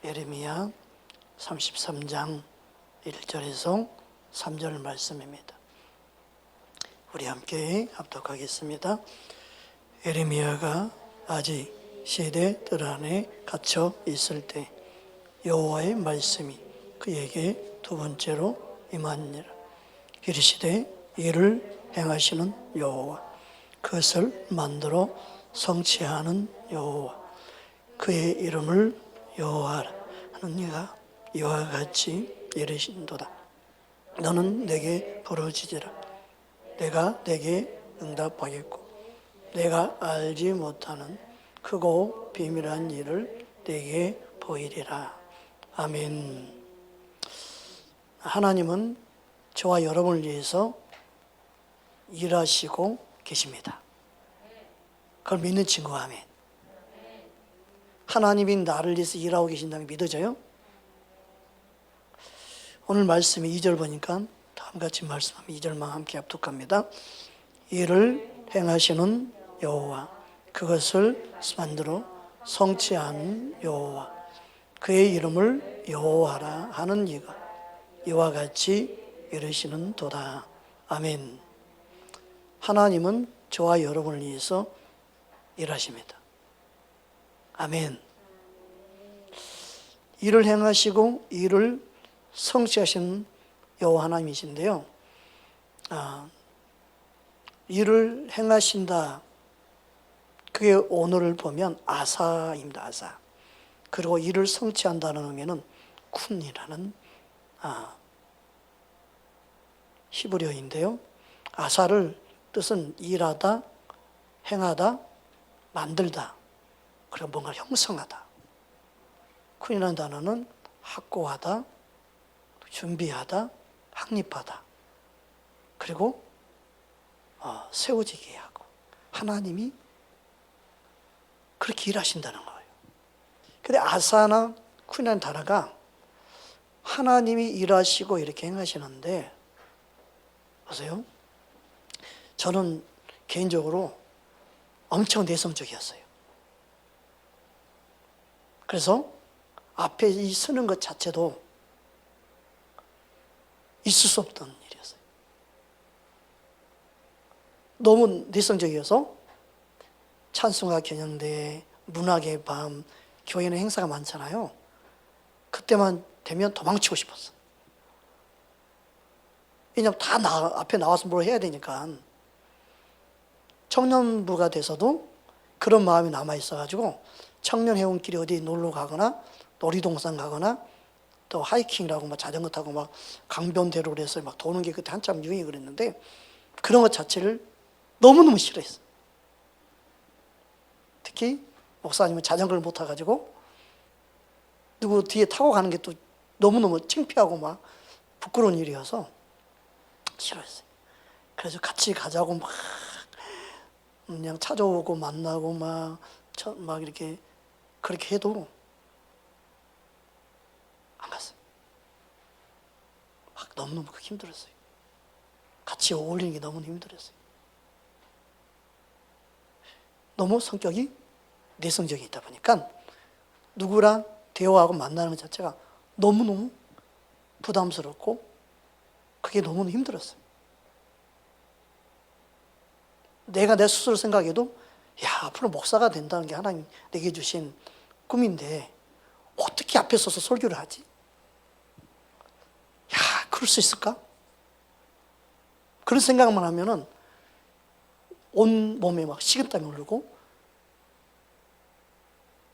예레미야 33장 1절에서 3절 말씀입니다. 우리 함께 합독하겠습니다. 예레미야가 아직 시대 뜰 안에 갇혀 있을 때 여호와의 말씀이 그에게 두 번째로 임하니라. 이르시되 이를 행하시는 여호와, 그것을 만들어 성취하는 여호와, 그의 이름을 여호와라 하는 이가 이와 같이 이르신도다. 너는 내게 부르짖으라. 내가 내게 응답하겠고 내가 알지 못하는 크고 비밀한 일을 내게 보이리라. 아멘. 하나님은 저와 여러분을 위해서 일하시고 계십니다. 그걸 믿는 친구가 아멘. 하나님이 나를 위해서 일하고 계신다는 게 믿어져요? 오늘 말씀이 2절 보니까 다음같이 말씀하면 2절만 함께 합독합니다. 이를 행하시는 여호와, 그것을 만들어 성취하는 여호와, 그의 이름을 여호와라 하는 이가 이와 같이 이르시는 도다. 아멘. 하나님은 저와 여러분을 위해서 일하십니다. 아멘. 일을 행하시고 일을 성취하시는 여호와 하나님이신데요. 일을 행하신다. 그게 오늘을 보면 아사입니다. 아사. 그리고 일을 성취한다는 의미는 쿤이라는 히브리어인데요. 아사를 뜻은 일하다, 행하다, 만들다, 그리고 뭔가를 형성하다. 쿤이라는 단어는 확고하다, 준비하다, 확립하다, 그리고 세워지게 하고, 하나님이 그렇게 일하신다는 거예요. 근데 아사나 쿤이라는 단어가 하나님이 일하시고 이렇게 행하시는데, 보세요. 저는 개인적으로 엄청 내성적이었어요. 그래서 앞에 이 서는 것 자체도 있을 수 없던 일이었어요. 너무 내성적이어서 찬송가 겨냥대회, 문학의 밤, 교회는 행사가 많잖아요. 그때만 되면 도망치고 싶었어. 왜냐하면 다 앞에 나와서 뭘 해야 되니까. 청년부가 돼서도 그런 마음이 남아있어가지고 청년회원끼리 어디 놀러 가거나 놀이동산 가거나 또 하이킹이라고 막 자전거 타고 막 강변대로를 해서 막 도는 게 그때 한참 유행이 그랬는데 그런 것 자체를 너무너무 싫어했어. 특히 목사님은 자전거를 못 타가지고 누구 뒤에 타고 가는 게 또 너무너무 창피하고 막 부끄러운 일이어서 싫어했어요. 그래서 같이 가자고 막 그냥 찾아오고 만나고 막 이렇게 그렇게 해도 안 갔어요. 막 너무너무 힘들었어요. 같이 어울리는 게 너무 힘들었어요. 너무 성격이 내성적이 있다 보니까 누구랑 대화하고 만나는 것 자체가 너무너무 부담스럽고 그게 너무너무 힘들었어요. 내가 내 스스로 생각해도 야, 앞으로 목사가 된다는 게 하나님 내게 주신 꿈인데 어떻게 앞에 서서 설교를 하지? 야, 그럴 수 있을까? 그런 생각만 하면은 온 몸에 막 식은땀이 흐르고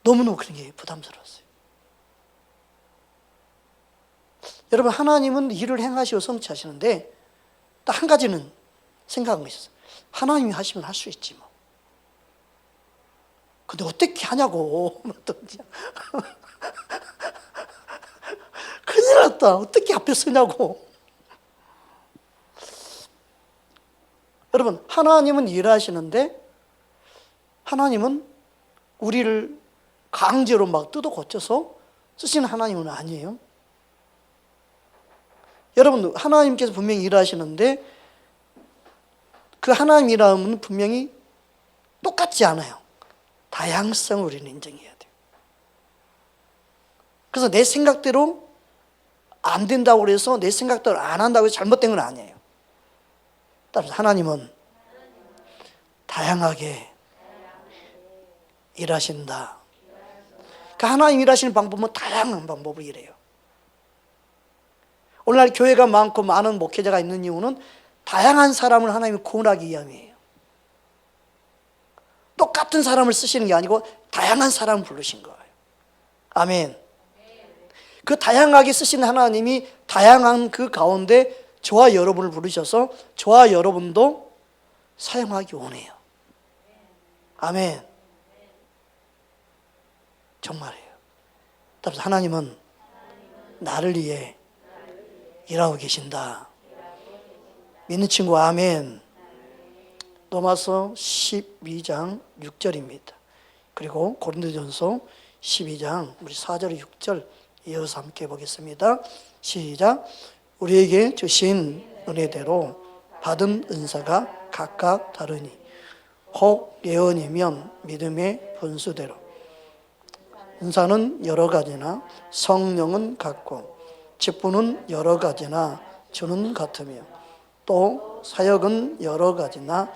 너무너무 그런 게 부담스러웠어요. 여러분, 하나님은 일을 행하시고 성취하시는데 딱 한 가지는 생각한 게 있었어요. 하나님이 하시면 할 수 있지 뭐. 근데 어떻게 하냐고. 큰일 났다. 어떻게 앞에 서냐고. 여러분, 하나님은 일하시는데 하나님은 우리를 강제로 막 뜯어 고쳐서 쓰시는 하나님은 아니에요. 여러분, 하나님께서 분명히 일하시는데 그 하나님 일함은 분명히 똑같지 않아요. 다양성을 우리는 인정해야 돼요. 그래서 그래서 내 생각대로 안 된다고 그래서 내 생각대로 안 한다고 해서 잘못된 건 아니에요. 따라서 하나님은 다양하게 일하신다. 그러니까 하나님 일하시는 방법은 다양한 방법으로 일해요. 오늘날 교회가 많고 많은 목회자가 있는 이유는 다양한 사람을 하나님이 구원하기 위함이에요. 똑같은 사람을 쓰시는 게 아니고 다양한 사람을 부르신 거예요. 아멘. 그 다양하게 쓰신 하나님이 다양한 그 가운데 저와 여러분을 부르셔서 저와 여러분도 사용하기 원해요. 아멘. 정말이에요. 따라서 하나님은 나를 위해 일하고 계신다. 믿는 친구 아멘. 로마서 12장 6절입니다. 그리고 고린도전서 12장 우리 4절 6절 이어서 함께 보겠습니다. 시작. 우리에게 주신 은혜대로 받은 은사가 각각 다르니 혹 예언이면 믿음의 분수대로 은사는 여러 가지나 성령은 같고 직분은 여러 가지나 주는 같으며 또 사역은 여러 가지나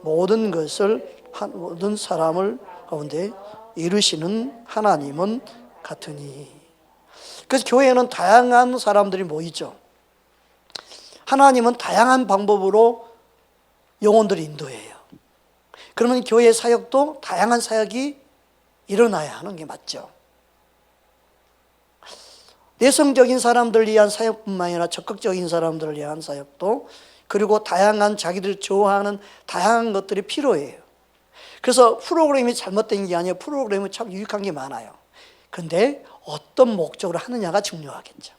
모든 것을 모든 사람을 가운데 이루시는 하나님은 같으니. 그래서 교회에는 다양한 사람들이 모이죠. 하나님은 다양한 방법으로 영혼들을 인도해요. 그러면 교회 사역도 다양한 사역이 일어나야 하는 게 맞죠. 내성적인 사람들을 위한 사역뿐만 아니라 적극적인 사람들을 위한 사역도, 그리고 다양한 자기들 좋아하는 다양한 것들이 필요해요. 그래서 프로그램이 잘못된 게 아니에요. 프로그램은 참 유익한 게 많아요. 그런데 어떤 목적으로 하느냐가 중요하겠죠.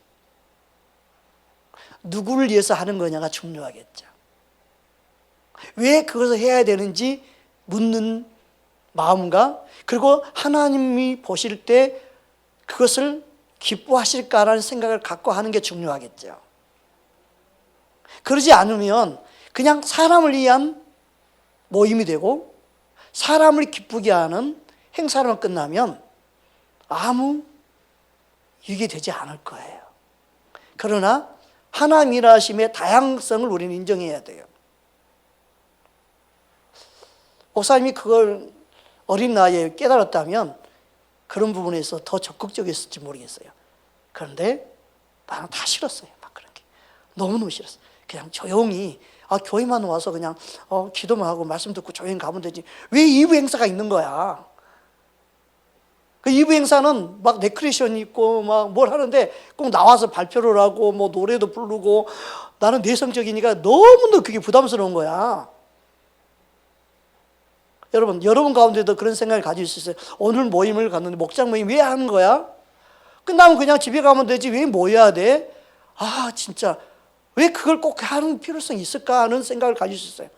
누구를 위해서 하는 거냐가 중요하겠죠. 왜 그것을 해야 되는지 묻는 마음과, 그리고 하나님이 보실 때 그것을 기뻐하실까라는 생각을 갖고 하는 게 중요하겠죠. 그러지 않으면 그냥 사람을 위한 모임이 되고 사람을 기쁘게 하는 행사로만 끝나면 아무 유익이 되지 않을 거예요. 그러나 하나님 일하심의 다양성을 우리는 인정해야 돼요. 목사님이 그걸 어린 나이에 깨달았다면 그런 부분에서 더 적극적이었을지 모르겠어요. 그런데 나는 다 싫었어요. 막 그런 게 너무너무 싫었어요. 그냥 조용히 교회만 와서 그냥 기도만 하고 말씀 듣고 조용히 가면 되지, 왜 2부 행사가 있는 거야? 그 2부 행사는 막 레크레이션이 있고 막 뭘 하는데 꼭 나와서 발표를 하고 뭐 노래도 부르고, 나는 내성적이니까 너무너무 그게 부담스러운 거야. 여러분 가운데도 그런 생각을 가질 수 있어요. 오늘 모임을 갔는데 목장 모임 왜 하는 거야? 끝나면 그냥 집에 가면 되지 왜 모여야 돼? 진짜 왜 그걸 꼭 하는 필요성이 있을까 하는 생각을 가질 수 있어요.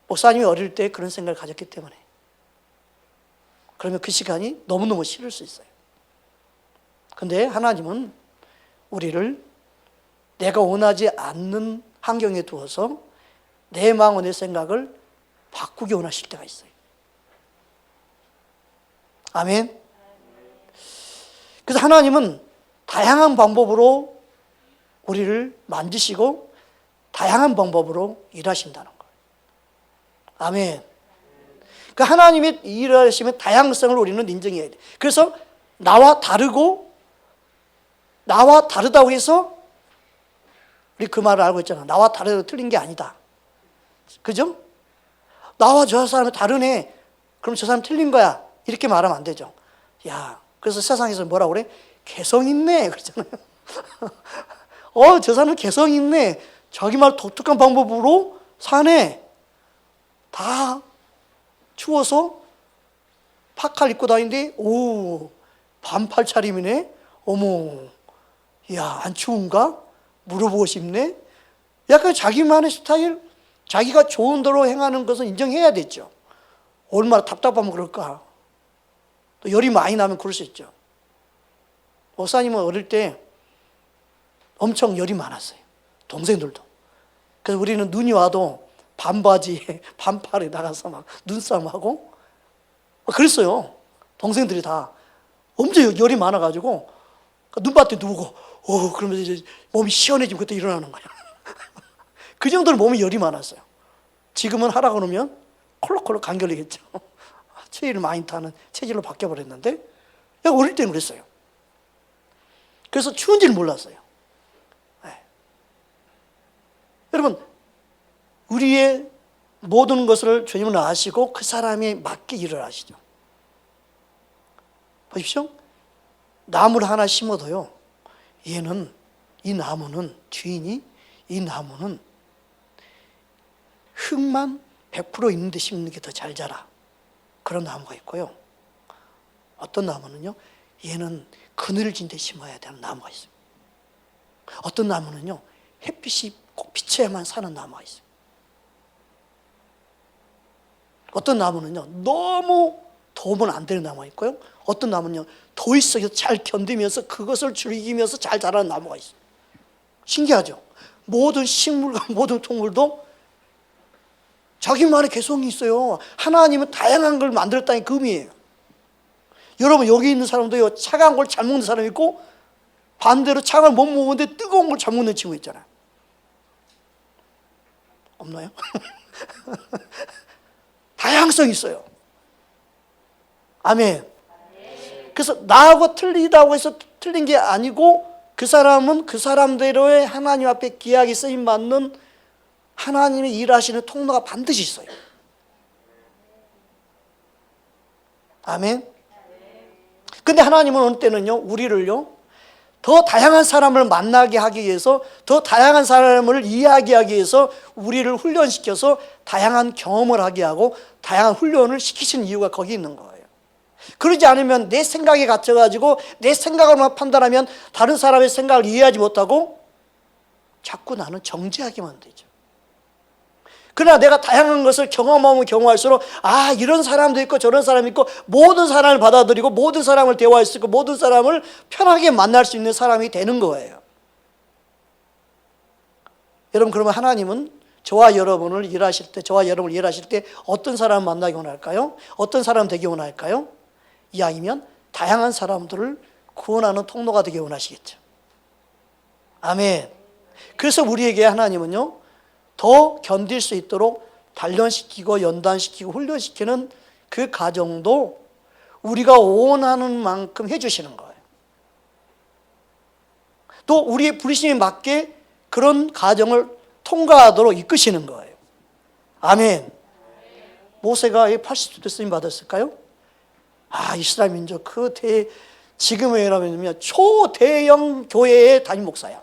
목사님이 어릴 때 그런 생각을 가졌기 때문에. 그러면 그 시간이 너무너무 싫을 수 있어요. 그런데 하나님은 우리를 내가 원하지 않는 환경에 두어서 내 마음과 내 생각을 바꾸기 원하실 때가 있어요. 아멘. 그래서 하나님은 다양한 방법으로 우리를 만드시고 다양한 방법으로 일하신다는 거예요. 아멘. 그 하나님의 일하시면 다양성을 우리는 인정해야 돼. 그래서 나와 다르다고 해서 우리 그 말을 알고 있잖아. 나와 다르다고 틀린 게 아니다. 그죠? 나와 저 사람이 다르네. 그럼 저 사람 틀린 거야. 이렇게 말하면 안 되죠. 그래서 세상에서 뭐라고 그래? 개성 있네. 그러잖아요. 저 사람은 개성 있네. 자기 말 독특한 방법으로 사네. 다 추워서 파카를 입고 다니는데, 반팔 차림이네. 어머, 안 추운가? 물어보고 싶네. 약간 자기만의 스타일, 자기가 좋은 대로 행하는 것은 인정해야 되죠. 얼마나 답답하면 그럴까. 또 열이 많이 나면 그럴 수 있죠. 목사님은 어릴 때 엄청 열이 많았어요. 동생들도. 그래서 우리는 눈이 와도 반바지에 반팔에 나가서 막 눈싸움하고 그랬어요. 동생들이 다 엄청 열이 많아가지고 눈밭에 누우고 그러면서 이제 몸이 시원해지면 그때 일어나는 거야. 그 정도로 몸이 열이 많았어요. 지금은 하라 그러면 콜록콜록 간결이겠죠. 체위를 많이 타는 체질로 바뀌어버렸는데 내가 어릴 때는 그랬어요. 그래서 추운지를 몰랐어요. 네. 여러분, 우리의 모든 것을 주님은 아시고 그 사람에 맞게 일을 하시죠. 보십시오. 나무를 하나 심어도요, 이 나무는 주인이 이 나무는 흙만 100% 있는 데 심는 게 더 잘 자라. 그런 나무가 있고요. 어떤 나무는요, 얘는 그늘진 데 심어야 되는 나무가 있어요. 어떤 나무는요, 햇빛이 꼭 비쳐야만 사는 나무가 있어요. 어떤 나무는요, 너무 더우면 안 되는 나무가 있고요. 어떤 나무는요, 더위 속에서 잘 견디면서 그것을 즐기면서 잘 자라는 나무가 있어요. 신기하죠? 모든 식물과 모든 동물도 자기만의 개성이 있어요. 하나님은 다양한 걸 만들었다는 그 의미예요. 여러분, 여기 있는 사람도요, 차가운 걸 잘 먹는 사람이 있고 반대로 차가운 걸 못 먹는데 뜨거운 걸 잘 먹는 친구 있잖아요. 없나요? 다양성이 있어요. 아멘. 그래서 나하고 틀리다고 해서 틀린 게 아니고 그 사람은 그 사람대로의 하나님 앞에 귀하게 쓰임받는 하나님이 일하시는 통로가 반드시 있어요. 아멘. 근데 하나님은 어느 때는요, 우리를요, 더 다양한 사람을 만나게 하기 위해서, 더 다양한 사람을 이야기하기 위해서 우리를 훈련시켜서 다양한 경험을 하게 하고 다양한 훈련을 시키시는 이유가 거기 있는 거예요. 그러지 않으면 내 생각에 갇혀가지고 내 생각으로만 판단하면 다른 사람의 생각을 이해하지 못하고 자꾸 나는 정죄하기만 되죠. 그러나 내가 다양한 것을 경험하면 경험할수록 이런 사람도 있고 저런 사람이 있고 모든 사람을 받아들이고 모든 사람을 대화할 수 있고 모든 사람을 편하게 만날 수 있는 사람이 되는 거예요. 여러분, 그러면 하나님은 저와 여러분을 일하실 때 어떤 사람을 만나기 원할까요? 어떤 사람 되기 원할까요? 이왕이면 다양한 사람들을 구원하는 통로가 되기 원하시겠죠. 아멘. 그래서 우리에게 하나님은요, 더 견딜 수 있도록 단련시키고 연단시키고 훈련시키는 그 과정도 우리가 원하는 만큼 해주시는 거예요. 또 우리의 부르심에 맞게 그런 과정을 통과하도록 이끄시는 거예요. 아멘. 모세가 80도 쓰임 받았을까요? 이스라엘 민족 지금이라면 초대형 교회의 담임 목사야.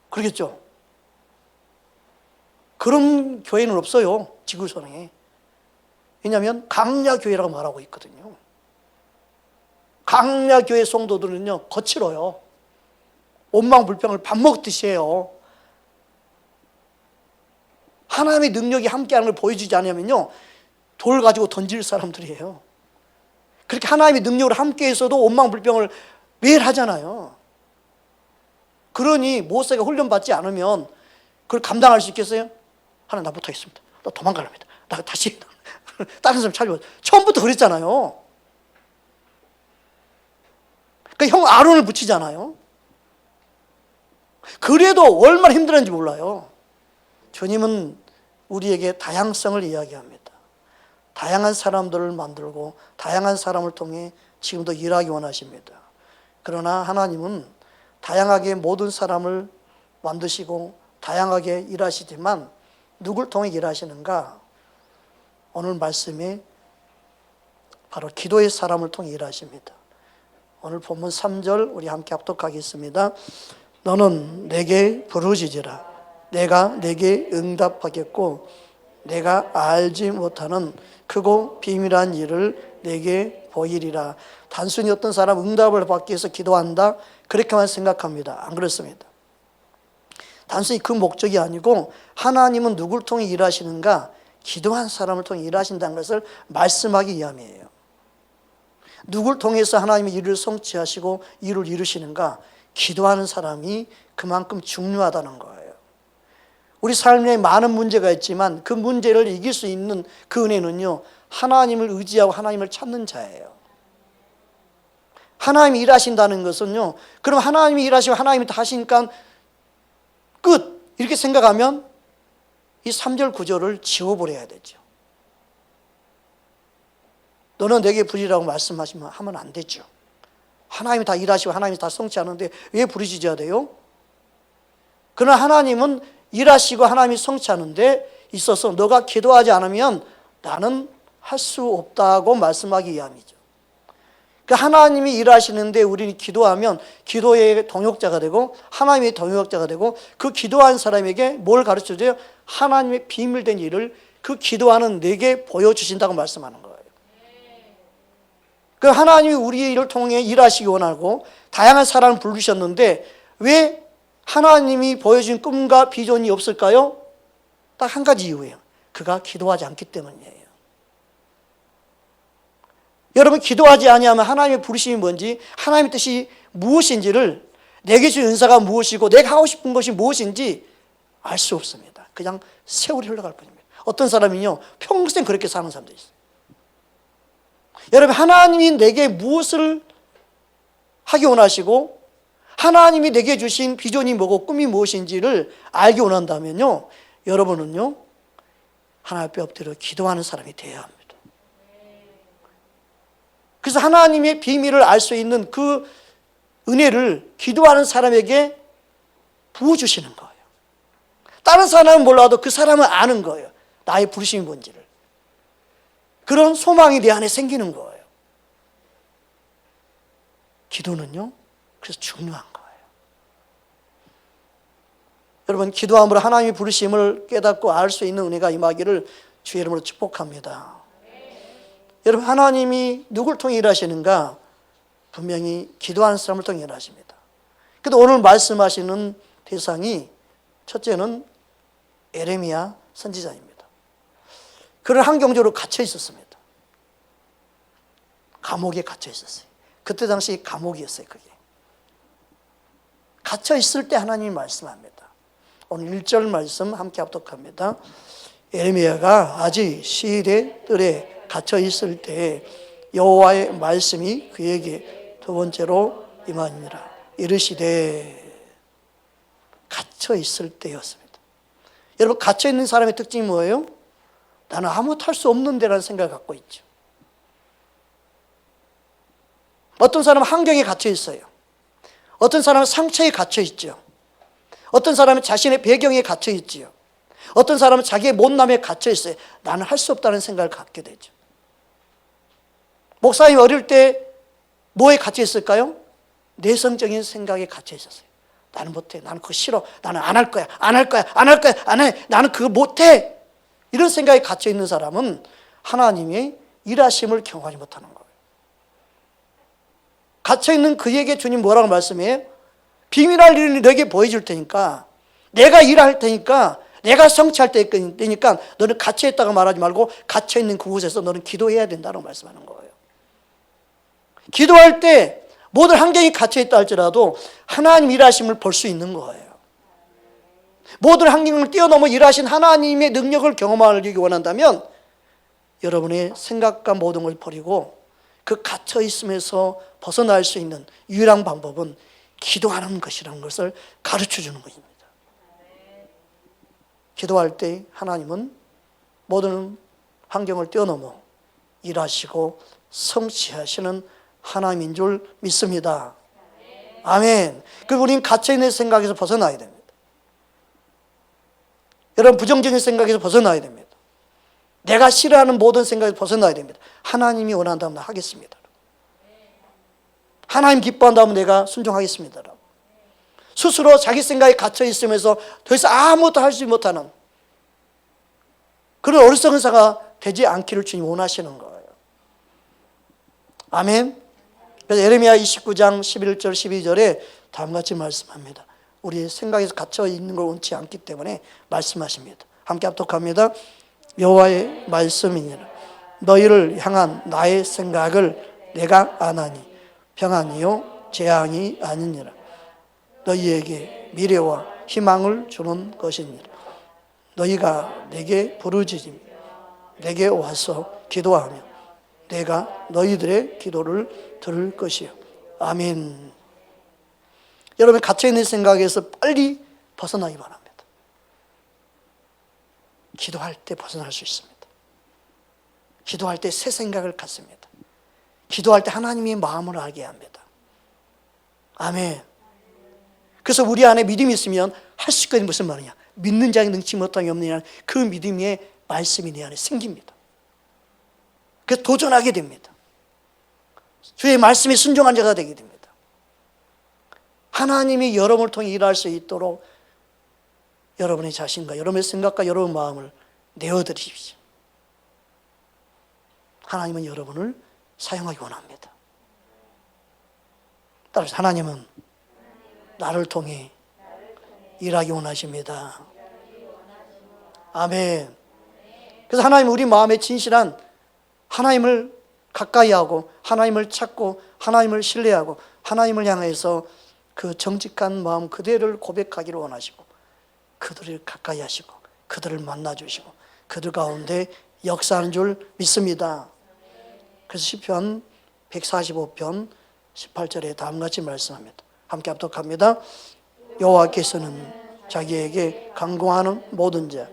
그러겠죠? 그런 교회는 없어요, 지구촌에. 왜냐하면 강야교회라고 말하고 있거든요. 강야교회 성도들은요, 거칠어요. 원망불평을 밥 먹듯이 해요. 하나님의 능력이 함께하는 걸 보여주지 않으면요, 돌 가지고 던질 사람들이에요. 그렇게 하나님의 능력으로 함께해서도 원망불평을 매일 하잖아요. 그러니 모세가 훈련받지 않으면 그걸 감당할 수 있겠어요? 하나, 나 못하겠습니다. 나 도망가랍니다. 나 다시 다른 사람 찾아봐. 처음부터 그랬잖아요. 그러니까 형 아론을 붙이잖아요. 그래도 얼마나 힘들었는지 몰라요. 주님은 우리에게 다양성을 이야기합니다. 다양한 사람들을 만들고 다양한 사람을 통해 지금도 일하기 원하십니다. 그러나 하나님은 다양하게 모든 사람을 만드시고 다양하게 일하시지만 누굴 통해 일하시는가? 오늘 말씀에 바로 기도의 사람을 통해 일하십니다. 오늘 본문 3절 우리 함께 합독하겠습니다. 너는 내게 부르짖으라. 내가 내게 응답하겠고 내가 알지 못하는 크고 비밀한 일을 내게 보이리라. 단순히 어떤 사람 응답을 받기 위해서 기도한다, 그렇게만 생각합니다. 안 그렇습니다. 단순히 그 목적이 아니고 하나님은 누굴 통해 일하시는가? 기도한 사람을 통해 일하신다는 것을 말씀하기 위함이에요. 누굴 통해서 하나님의 일을 성취하시고 일을 이루시는가? 기도하는 사람이 그만큼 중요하다는 거예요. 우리 삶에 많은 문제가 있지만 그 문제를 이길 수 있는 그 은혜는요, 하나님을 의지하고 하나님을 찾는 자예요. 하나님이 일하신다는 것은요, 그럼 하나님이 일하시고 하나님이 다 하시니까 끝 이렇게 생각하면 이 3절 9절을 지워버려야 되죠. 너는 내게 부리라고 말씀하시면 하면 안 되죠. 하나님이 다 일하시고 하나님이 다 성취하는데 왜 부르짖어야 돼요? 그러나 하나님은 일하시고 하나님이 성취하는데 있어서 너가 기도하지 않으면 나는 할 수 없다고 말씀하기 위함이죠. 그러니까 하나님이 일하시는데 우리는 기도하면 기도의 동역자가 되고 하나님의 동역자가 되고 그 기도한 사람에게 뭘 가르쳐줘요? 하나님의 비밀된 일을 그 기도하는 내게 보여주신다고 말씀하는 거예요. 그 하나님이 우리의 일을 통해 일하시기 원하고 다양한 사람을 부르셨는데 왜 하나님이 보여준 꿈과 비전이 없을까요? 딱 한 가지 이유예요. 그가 기도하지 않기 때문이에요. 여러분, 기도하지 아니하면 하나님의 부르심이 뭔지, 하나님의 뜻이 무엇인지를, 내게 준 은사가 무엇이고 내가 하고 싶은 것이 무엇인지 알 수 없습니다. 그냥 세월이 흘러갈 뿐입니다. 어떤 사람은요 평생 그렇게 사는 사람도 있어요. 여러분, 하나님이 내게 무엇을 하기 원하시고 하나님이 내게 주신 비전이 뭐고 꿈이 무엇인지를 알기 원한다면요, 여러분은요 하나님 앞에 엎드려 기도하는 사람이 되어야 합니다. 그래서 하나님의 비밀을 알 수 있는 그 은혜를 기도하는 사람에게 부어주시는 거예요. 다른 사람은 몰라도 그 사람은 아는 거예요. 나의 부르심이 뭔지를. 그런 소망이 내 안에 생기는 거예요. 기도는요 그래서 중요한 거예요. 여러분, 기도함으로 하나님의 부르심을 깨닫고 알 수 있는 은혜가 임하기를 주의 이름으로 축복합니다. 여러분, 하나님이 누굴 통해 일하시는가? 분명히 기도하는 사람을 통해 일하십니다. 그런데 오늘 말씀하시는 대상이 첫째는 에레미야 선지자입니다. 그런 환경적으로 갇혀 있었습니다. 감옥에 갇혀 있었어요. 그때 당시 감옥이었어요. 그게 갇혀 있을 때 하나님이 말씀합니다. 오늘 1절 말씀 함께 합독합니다. 에레미야가 아직 시일의 뜰에 갇혀 있을 때 여호와의 말씀이 그에게 두 번째로 임하니라. 이르시되, 갇혀 있을 때였습니다. 여러분, 갇혀 있는 사람의 특징이 뭐예요? 나는 아무것도 할 수 없는 데라는 생각을 갖고 있죠. 어떤 사람은 환경에 갇혀 있어요. 어떤 사람은 상처에 갇혀 있죠. 어떤 사람은 자신의 배경에 갇혀 있지요. 어떤 사람은 자기의 못남에 갇혀 있어요. 나는 할 수 없다는 생각을 갖게 되죠. 목사님 어릴 때 뭐에 갇혀 있을까요? 내성적인 생각에 갇혀 있었어요. 나는 못해. 나는 그거 싫어. 나는 안 할 거야. 안 할 거야. 안 할 거야. 안 해. 나는 그거 못해. 이런 생각에 갇혀 있는 사람은 하나님의 일하심을 경험하지 못하는 거예요. 갇혀 있는 그에게 주님 뭐라고 말씀해요? 비밀할 일을 너에게 보여줄 테니까, 내가 일할 테니까, 내가 성취할 때니까 너는 갇혀 있다고 말하지 말고 갇혀 있는 그곳에서 너는 기도해야 된다고 말씀하는 거예요. 기도할 때 모든 환경이 갇혀 있다 할지라도 하나님 일하심을 볼 수 있는 거예요. 모든 환경을 뛰어넘어 일하신 하나님의 능력을 경험하기 원한다면 여러분의 생각과 모든 걸 버리고 그 갇혀 있음에서 벗어날 수 있는 유일한 방법은 기도하는 것이라는 것을 가르쳐 주는 것입니다. 기도할 때 하나님은 모든 환경을 뛰어넘어 일하시고 성취하시는 하나님인 줄 믿습니다. 아멘. 그리고 우리는 갇혀있는 생각에서 벗어나야 됩니다. 여러분, 부정적인 생각에서 벗어나야 됩니다. 내가 싫어하는 모든 생각에서 벗어나야 됩니다. 하나님이 원한다면 하겠습니다. 하나님 기뻐한다면 내가 순종하겠습니다. 스스로 자기 생각에 갇혀 있으면서 더 이상 아무것도 하지 못하는 그런 어리석은 자가 되지 않기를 주님 원하시는 거예요. 아멘. 그래서 에레미야 29장 11절 12절에 다음같이 말씀합니다. 우리 생각에서 갇혀 있는 걸 원치 않기 때문에 말씀하십니다. 함께 합독합니다. 여호와의 말씀이니라. 너희를 향한 나의 생각을 내가 아나니 평안이요 재앙이 아니니라. 너희에게 미래와 희망을 주는 것이니라. 너희가 내게 부르짖으며 내게 와서 기도하며 내가 너희들의 기도를 들을 것이요 아멘. 여러분 갇혀있는 생각에서 빨리 벗어나기 바랍니다. 기도할 때 벗어날 수 있습니다. 기도할 때 새 생각을 갖습니다. 기도할 때 하나님의 마음을 알게 합니다. 아멘. 그래서 우리 안에 믿음이 있으면 할 수 있거든. 무슨 말이냐? 믿는 자에게 능치 못함이 없느냐. 그 믿음의 말씀이 내 안에 생깁니다. 그래서 도전하게 됩니다. 주의 말씀에 순종한 자가 되게 됩니다. 하나님이 여러분을 통해 일할 수 있도록 여러분의 자신과 여러분의 생각과 여러분의 마음을 내어드리십시오. 하나님은 여러분을 사용하기 원합니다. 따라서 하나님은 나를 통해 일하기 원하십니다. 아멘. 그래서 하나님은 우리 마음에 진실한 하나님을 가까이 하고 하나님을 찾고 하나님을 신뢰하고 하나님을 향해서 그 정직한 마음 그대를 고백하기를 원하시고 그들을 가까이 하시고 그들을 만나주시고 그들 가운데 역사하는 줄 믿습니다. 그래서 시편 145편 18절에 다음같이 말씀합니다. 함께 합독합니다. 여호와께서는 자기에게 간구하는 모든 자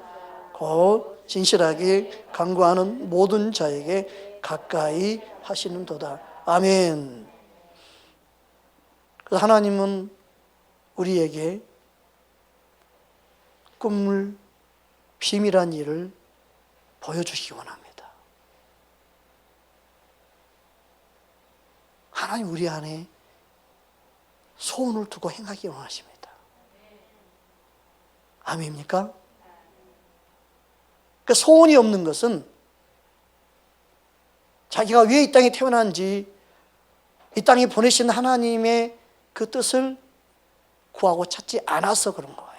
곧 진실하게 간구하는 모든 자에게 가까이 하시는도다. 아멘. 그래서 하나님은 우리에게 꿈을 비밀한 일을 보여주시기 원합니다. 하나님 우리 안에 소원을 두고 행하기 원하십니다. 아멘입니까? 그 소원이 없는 것은 자기가 왜 이 땅에 태어난지 이 땅에 보내신 하나님의 그 뜻을 구하고 찾지 않아서 그런 거예요.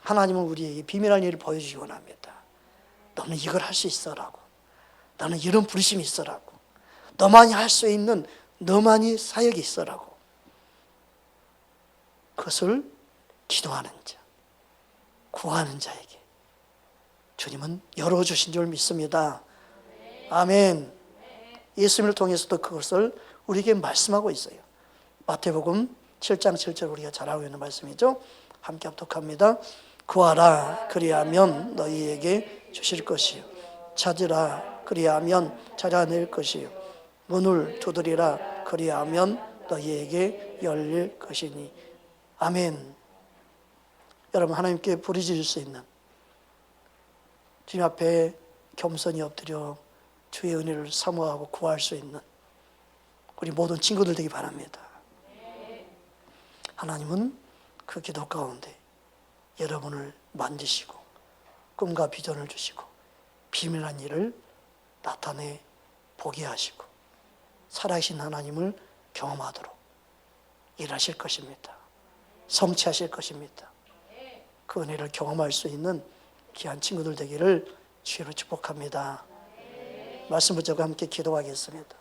하나님은 우리에게 비밀한 일을 보여주기 원합니다. 너는 이걸 할 수 있어라고. 너는 이런 부르심이 있어라고. 너만이 할 수 있는 너만이 사역이 있어라고. 그것을 기도하는 자, 구하는 자에게 주님은 열어주신 줄 믿습니다. 아멘. 예수님을 통해서도 그것을 우리에게 말씀하고 있어요. 마태복음 7장 7절 우리가 잘 알고 있는 말씀이죠. 함께 합독합니다. 구하라 그리하면 너희에게 주실 것이요 찾으라 그리하면 찾아낼 것이요 문을 두드리라 그리하면 너희에게 열릴 것이니. 아멘. 여러분 하나님께 부르짖을 수 있는 주님 앞에 겸손히 엎드려 주의 은혜를 사모하고 구할 수 있는 우리 모든 친구들 되기 바랍니다. 하나님은 그 기도 가운데 여러분을 만지시고 꿈과 비전을 주시고 비밀한 일을 나타내 보게 하시고 살아계신 하나님을 경험하도록 일하실 것입니다. 성취하실 것입니다. 그 은혜를 경험할 수 있는 귀한 친구들 되기를 주로 축복합니다. 말씀 붙잡고 함께 기도하겠습니다.